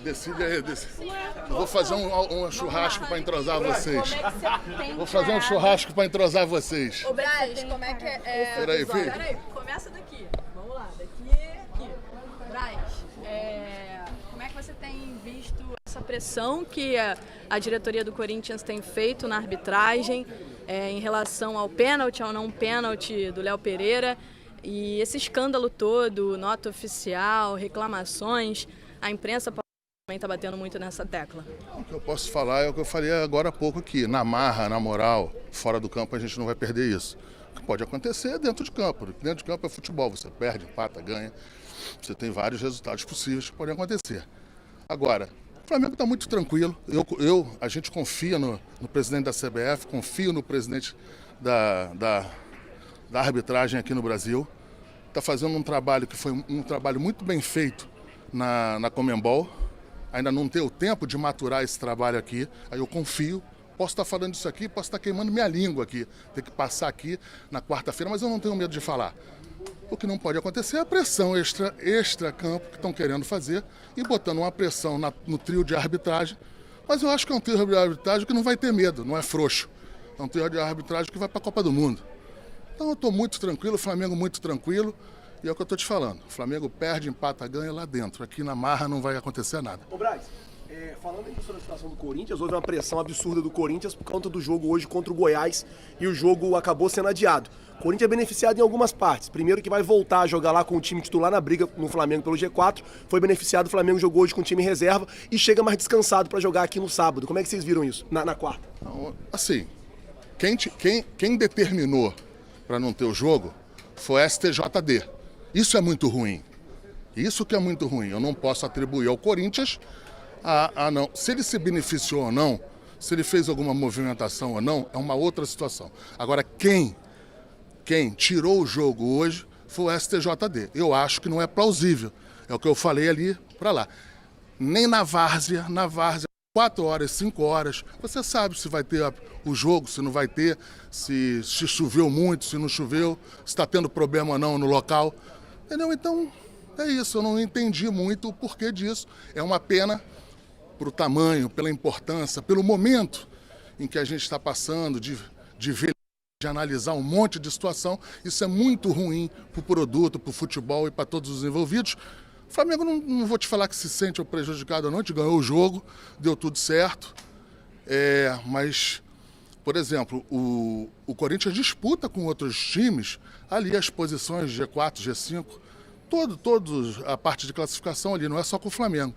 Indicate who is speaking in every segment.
Speaker 1: Decide aí. Eu vou fazer um churrasco para entrosar vocês. Vou fazer um churrasco para entrosar vocês.
Speaker 2: Ô, Braz, como é que é?
Speaker 1: Peraí, filho.
Speaker 2: Peraí, começa daqui. Vamos lá, aqui. Braz, como é que você tem visto essa pressão que a diretoria do Corinthians tem feito na arbitragem em relação ao pênalti, ao não pênalti do Léo Pereira e esse escândalo todo, nota oficial, reclamações, a imprensa também está batendo muito nessa tecla?
Speaker 1: O que eu posso falar é o que eu falei agora há pouco aqui. Na marra, na moral, fora do campo a gente não vai perder isso. O que pode acontecer é dentro de campo. Dentro de campo é futebol. Você perde, empata, ganha. Você tem vários resultados possíveis que podem acontecer. Agora, o Flamengo está muito tranquilo. A gente confia no presidente da CBF, confio no presidente da arbitragem aqui no Brasil. Está fazendo um trabalho que foi um trabalho muito bem feito na Conmebol. Ainda não deu tempo de maturar esse trabalho aqui, aí eu confio. Posso estar falando isso aqui, posso estar queimando minha língua aqui, ter que passar aqui na quarta-feira, mas eu não tenho medo de falar. O que não pode acontecer é a pressão extra-campo que estão querendo fazer e botando uma pressão no trio de arbitragem. Mas eu acho que é um trio de arbitragem que não vai ter medo, não é frouxo. É um trio de arbitragem que vai para a Copa do Mundo. Então eu estou muito tranquilo, o Flamengo muito tranquilo. E é o que eu estou te falando, o Flamengo perde, empata, ganha lá dentro. Aqui na marra não vai acontecer nada.
Speaker 3: Ô Braz, falando aí sobre a situação do Corinthians, houve uma pressão absurda do Corinthians por conta do jogo hoje contra o Goiás e o jogo acabou sendo adiado. O Corinthians é beneficiado em algumas partes. Primeiro que vai voltar a jogar lá com o time titular na briga no Flamengo pelo G4. Foi beneficiado, o Flamengo jogou hoje com o time reserva e chega mais descansado para jogar aqui no sábado. Como é que vocês viram isso, na quarta?
Speaker 1: Assim, quem determinou para não ter o jogo foi a STJD. Isso é muito ruim. Isso que é muito ruim. Eu não posso atribuir ao Corinthians a não. Se ele se beneficiou ou não, se ele fez alguma movimentação ou não, é uma outra situação. Agora, quem tirou o jogo hoje foi o STJD. Eu acho que não é plausível. É o que eu falei ali para lá. Nem na várzea, 4 horas, 5 horas, você sabe se vai ter o jogo, se não vai ter, se choveu muito, se não choveu, se está tendo problema ou não no local. Entendeu? Então, é isso. Eu não entendi muito o porquê disso. É uma pena para o tamanho, pela importância, pelo momento em que a gente está passando, de ver, de analisar um monte de situação. Isso é muito ruim para o produto, para o futebol e para todos os envolvidos. O Flamengo, não vou te falar que se sente prejudicado ou não, a gente ganhou o jogo, deu tudo certo. Mas, por exemplo, o Corinthians disputa com outros times ali as posições G4, G5, todos a parte de classificação ali, não é só com o Flamengo.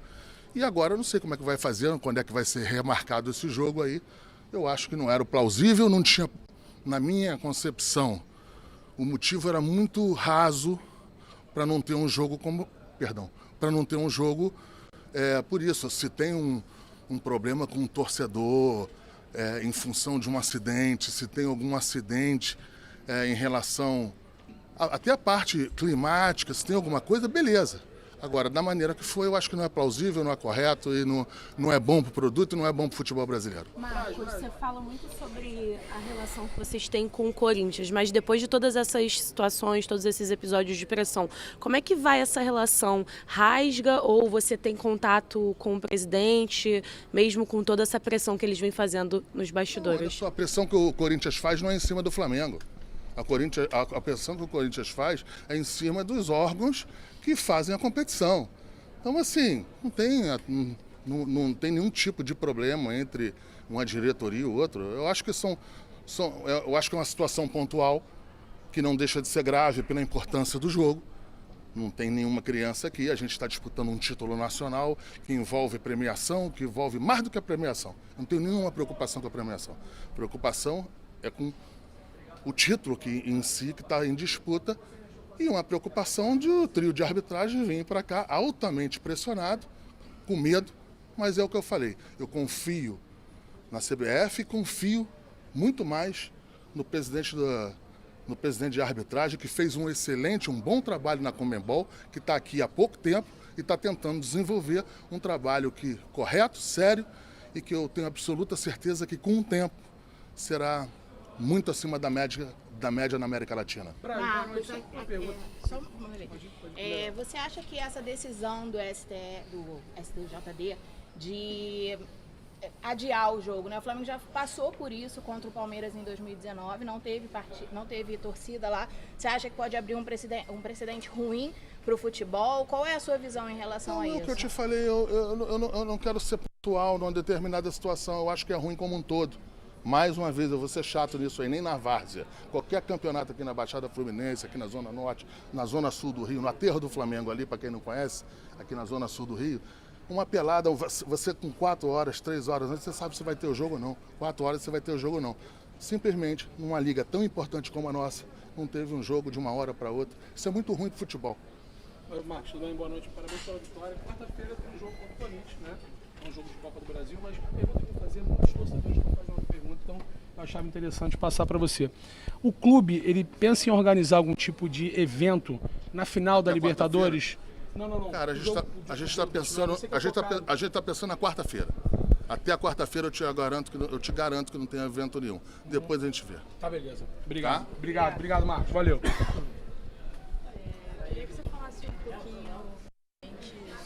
Speaker 1: E agora eu não sei como é que vai fazer, quando é que vai ser remarcado esse jogo aí. Eu acho que não era plausível, não tinha, na minha concepção, o motivo era muito raso para não ter um jogo para não ter um jogo. Por isso, se tem um problema com um torcedor em função de um acidente, se tem algum acidente em relação até a parte climática, se tem alguma coisa, beleza. Agora, da maneira que foi, eu acho que não é plausível, não é correto e não é bom para o produto e não é bom para o futebol brasileiro.
Speaker 4: Marcos, você fala muito sobre a relação que vocês têm com o Corinthians, mas depois de todas essas situações, todos esses episódios de pressão, como é que vai essa relação? Rasga ou você tem contato com o presidente, mesmo com toda essa pressão que eles vêm fazendo nos bastidores?
Speaker 1: Olha só, a pressão que o Corinthians faz não é em cima do Flamengo. A pressão que o Corinthians faz é em cima dos órgãos que fazem a competição. Então, assim, não tem nenhum tipo de problema entre uma diretoria e outra. Eu acho que eu acho que é uma situação pontual que não deixa de ser grave pela importância do jogo. Não tem nenhuma criança aqui. A gente está disputando um título nacional que envolve premiação, que envolve mais do que a premiação. Não tenho nenhuma preocupação com a premiação. A preocupação é com o título em si que está em disputa e uma preocupação de o trio de arbitragem vir para cá altamente pressionado, com medo, mas é o que eu falei. Eu confio na CBF e confio muito mais no presidente de arbitragem, que fez um bom trabalho na Conmebol, que está aqui há pouco tempo e está tentando desenvolver um trabalho correto, sério e que eu tenho absoluta certeza que com o tempo será muito acima da média da média na América Latina.
Speaker 5: Marcos, só um momento. Você acha que essa decisão do STJD de adiar o jogo, né? O Flamengo já passou por isso contra o Palmeiras em 2019, não teve torcida lá. Você acha que pode abrir um precedente ruim para o futebol? Qual é a sua visão em relação a isso?
Speaker 1: É o que eu te falei, eu não quero ser pontual numa determinada situação, eu acho que é ruim como um todo. Mais uma vez, eu vou ser chato nisso aí, nem na várzea. Qualquer campeonato aqui na Baixada Fluminense, aqui na Zona Norte, na Zona Sul do Rio, no aterro do Flamengo ali, para quem não conhece, aqui na Zona Sul do Rio, uma pelada, você com 4 horas, 3 horas antes, você sabe se vai ter o jogo ou não. 4 horas você vai ter o jogo ou não. Simplesmente, numa liga tão importante como a nossa, não teve um jogo de uma hora para outra. Isso é muito ruim pro futebol.
Speaker 6: Marcos, tudo bem? Boa noite, parabéns pela vitória. Quarta-feira tem um jogo contra o Corinthians, né? É um jogo de Copa do Brasil, mas a pergunta que eu vou fazer, muitos torcedores estão fazendo uma pergunta, então eu achava interessante passar para você. O clube, ele pensa em organizar algum tipo de evento na final da Libertadores? Não.
Speaker 1: Cara, a gente está pensando na quarta-feira. Até a quarta-feira eu te garanto que não tem evento nenhum. Depois a gente vê.
Speaker 6: Tá, beleza. Obrigado.
Speaker 1: Tá?
Speaker 6: Obrigado, Marcos. Valeu.
Speaker 2: Queria que você falasse um pouquinho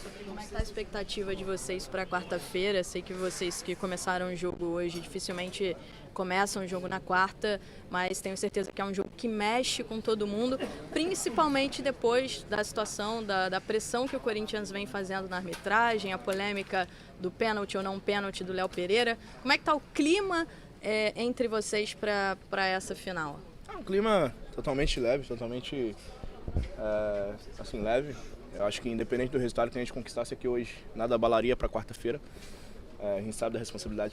Speaker 2: sobre como é que tá a expectativa de vocês para quarta-feira. Sei que vocês que começaram o jogo hoje dificilmente começam o jogo na quarta, mas tenho certeza que é um jogo que mexe com todo mundo, principalmente depois da situação, da pressão que o Corinthians vem fazendo na arbitragem, a polêmica do pênalti ou não pênalti do Léo Pereira. Como é que tá o clima entre vocês para essa final?
Speaker 7: Um clima totalmente leve, totalmente leve. Eu acho que independente do resultado que a gente conquistasse aqui hoje, nada abalaria para quarta-feira. A gente sabe da responsabilidade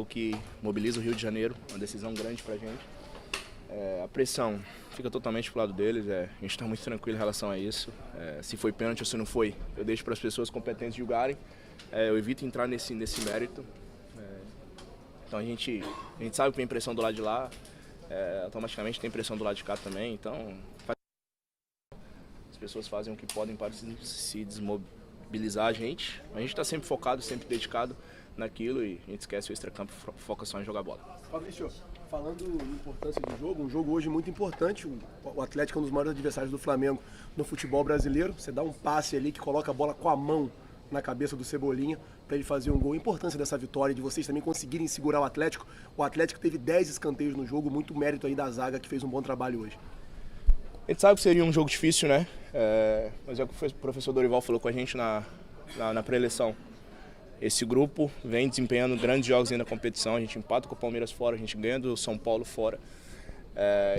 Speaker 7: que mobiliza o Rio de Janeiro, uma decisão grande pra gente. A pressão fica totalmente pro lado deles, a gente está muito tranquilo em relação a isso. Se foi pênalti ou se não foi, eu deixo para as pessoas competentes julgarem. Eu evito entrar nesse mérito. Então a gente sabe que tem pressão do lado de lá, automaticamente tem pressão do lado de cá também, então as pessoas fazem o que podem para se desmobilizar a gente está sempre focado, sempre dedicado naquilo e a gente esquece o extracampo, foca só em jogar bola.
Speaker 3: Fabrício, falando em importância do jogo, um jogo hoje muito importante, o Atlético é um dos maiores adversários do Flamengo no futebol brasileiro, você dá um passe ali que coloca a bola com a mão na cabeça do Cebolinha para ele fazer um gol. A importância dessa vitória, de vocês também conseguirem segurar o Atlético teve 10 escanteios no jogo, muito mérito aí da zaga que fez um bom trabalho hoje.
Speaker 7: A gente sabe que seria um jogo difícil, né? Mas é o que o professor Dorival falou com a gente na pré-eleição. Esse grupo vem desempenhando grandes jogos ainda na competição, a gente empata com o Palmeiras fora, a gente ganha do São Paulo fora.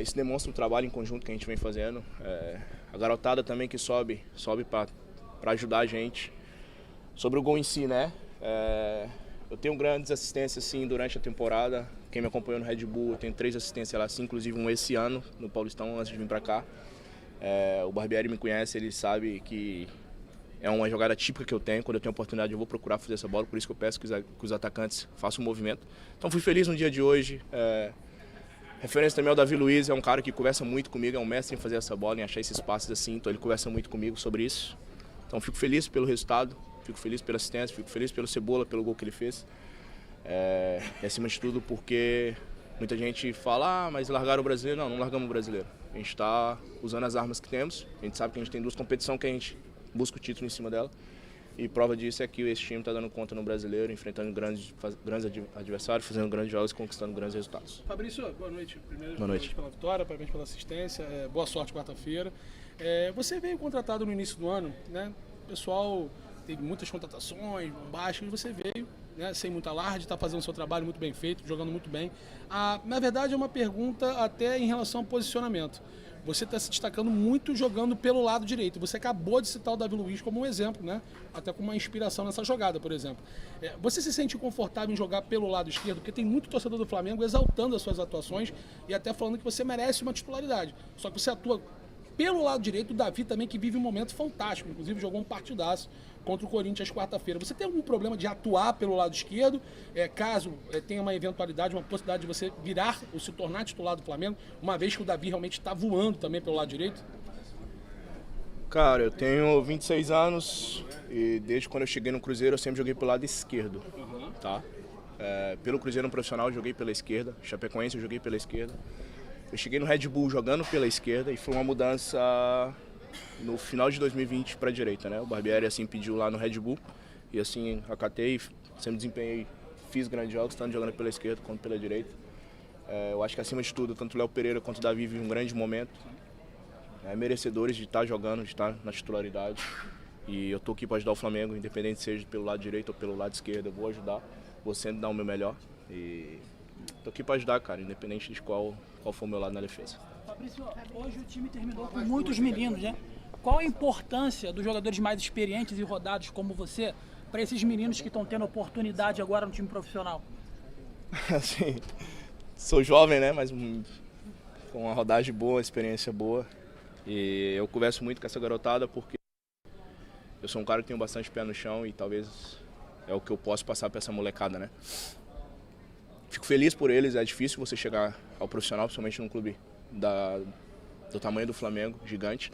Speaker 7: Isso demonstra o trabalho em conjunto que a gente vem fazendo. A garotada também que sobe para ajudar a gente. Sobre o gol em si, né? Eu tenho grandes assistências sim durante a temporada. Quem me acompanhou no Red Bull, eu tenho 3 assistências lá, inclusive um esse ano no Paulistão antes de vir para cá. O Barbieri me conhece, ele sabe que é uma jogada típica que eu tenho. Quando eu tenho oportunidade eu vou procurar fazer essa bola, por isso que eu peço que os atacantes façam o movimento. Então fui feliz no dia de hoje. Referência também ao Davi Luiz, é um cara que conversa muito comigo, é um mestre em fazer essa bola, em achar esses passes assim, então ele conversa muito comigo sobre isso. Então fico feliz pelo resultado, fico feliz pela assistência, fico feliz pelo Cebola, pelo gol que ele fez. E acima de tudo porque muita gente fala, mas largaram o brasileiro. Não largamos o brasileiro. A gente está usando as armas que temos, a gente sabe que a gente tem 2 competições que a gente busca o título em cima dela. E prova disso é que esse time está dando conta no brasileiro, enfrentando grandes adversários, fazendo grandes jogos e conquistando grandes resultados.
Speaker 6: Fabrício, boa noite. Primeiro,
Speaker 7: boa noite.
Speaker 6: Parabéns pela vitória, parabéns pela assistência, boa sorte quarta-feira. Você veio contratado no início do ano, né? O pessoal teve muitas contratações, bombásticas, você veio, né, sem muita alarde, está fazendo o seu trabalho muito bem feito, jogando muito bem. Na verdade é uma pergunta até em relação ao posicionamento. Você está se destacando muito jogando pelo lado direito. Você acabou de citar o Davi Luiz como um exemplo, né? Até como uma inspiração nessa jogada, por exemplo. Você se sente confortável em jogar pelo lado esquerdo? Porque tem muito torcedor do Flamengo exaltando as suas atuações e até falando que você merece uma titularidade. Só que você atua pelo lado direito, o Davi também, que vive um momento fantástico. Inclusive jogou um partidaço contra o Corinthians quarta-feira. Você tem algum problema de atuar pelo lado esquerdo? Caso tenha uma eventualidade, uma possibilidade de você virar ou se tornar titular do Flamengo, uma vez que o Davi realmente está voando também pelo lado direito?
Speaker 7: Cara, eu tenho 26 anos e desde quando eu cheguei no Cruzeiro eu sempre joguei pelo lado esquerdo, tá? Pelo Cruzeiro no profissional eu joguei pela esquerda, Chapecoense eu joguei pela esquerda. Eu cheguei no Red Bull jogando pela esquerda e foi uma mudança no final de 2020 para a direita, né? O Barbieri assim pediu lá no Red Bull e assim acatei, sempre desempenhei, fiz grandes jogos, tanto jogando pela esquerda quanto pela direita. Eu acho que acima de tudo, tanto o Léo Pereira quanto o Davi vivem um grande momento, merecedores de estar jogando, de estar na titularidade. E eu tô aqui para ajudar o Flamengo, independente seja pelo lado direito ou pelo lado esquerdo, eu vou ajudar, vou sempre dar o meu melhor. E tô aqui para ajudar, cara, independente de qual for o meu lado na defesa.
Speaker 8: Fabrício, hoje o time terminou com muitos meninos, né? Qual a importância dos jogadores mais experientes e rodados como você para esses meninos que estão tendo oportunidade agora no time profissional?
Speaker 7: Assim, sou jovem, né? Mas com uma rodagem boa, experiência boa. E eu converso muito com essa garotada porque eu sou um cara que tem bastante pé no chão e talvez é o que eu posso passar para essa molecada, né? Fico feliz por eles, é difícil você chegar ao profissional, principalmente num clube do tamanho do Flamengo, gigante.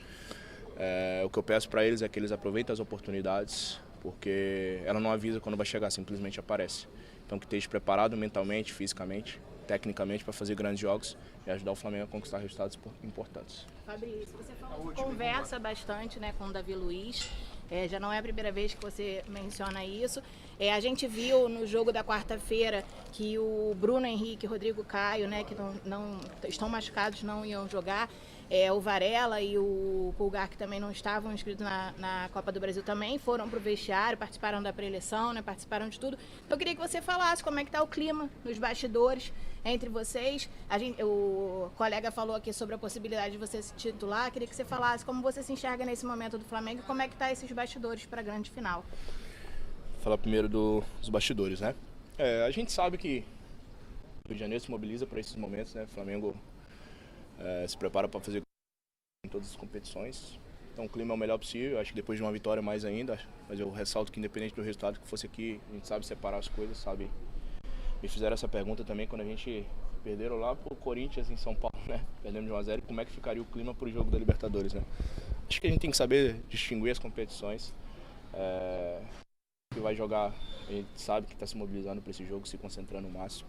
Speaker 7: O que eu peço para eles é que eles aproveitem as oportunidades, porque ela não avisa quando vai chegar, simplesmente aparece. Então que esteja preparado mentalmente, fisicamente, tecnicamente para fazer grandes jogos e ajudar o Flamengo a conquistar resultados importantes.
Speaker 5: Fabrício, você falou que conversa bastante, né, com o Davi Luiz. Já não é a primeira vez que você menciona isso. A gente viu no jogo da quarta-feira que o Bruno Henrique e o Rodrigo Caio, né, que não estão machucados, não iam jogar. O Varela e o Pulgar, que também não estavam inscritos na Copa do Brasil, também foram para o vestiário, participaram da pré-eleição, né, participaram de tudo. Então eu queria que você falasse como é que está o clima nos bastidores entre vocês. O colega falou aqui sobre a possibilidade de você se titular. Queria que você falasse como você se enxerga nesse momento do Flamengo e como é que está esses bastidores para a grande final.
Speaker 7: Vou falar primeiro dos bastidores, né? A gente sabe que o Rio de Janeiro se mobiliza para esses momentos, né? O Flamengo se prepara para fazer em todas as competições. Então o clima é o melhor possível, acho que depois de uma vitória mais ainda, mas eu ressalto que independente do resultado que fosse aqui, a gente sabe separar as coisas, sabe? Me fizeram essa pergunta também quando a gente perderam lá pro Corinthians em São Paulo, né? Perdemos de 1-0, como é que ficaria o clima pro jogo da Libertadores, né? Acho que a gente tem que saber distinguir as competições. Que vai jogar, a gente sabe que está se mobilizando para esse jogo, se concentrando no máximo.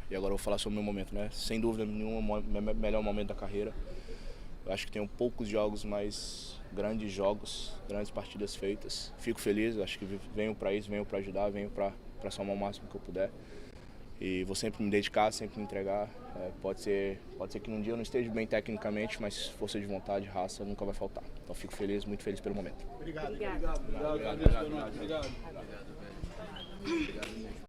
Speaker 7: E agora eu vou falar sobre o meu momento, né? Sem dúvida nenhuma, o melhor momento da carreira. Eu acho que tenho poucos jogos, mas grandes partidas feitas. Fico feliz, acho que venho para isso, venho para ajudar, venho para somar o máximo que eu puder. E vou sempre me dedicar, sempre me entregar. Pode ser que num dia eu não esteja bem tecnicamente, mas força de vontade, raça, nunca vai faltar. Então fico feliz, muito feliz pelo momento.
Speaker 8: Obrigado.
Speaker 6: Obrigado.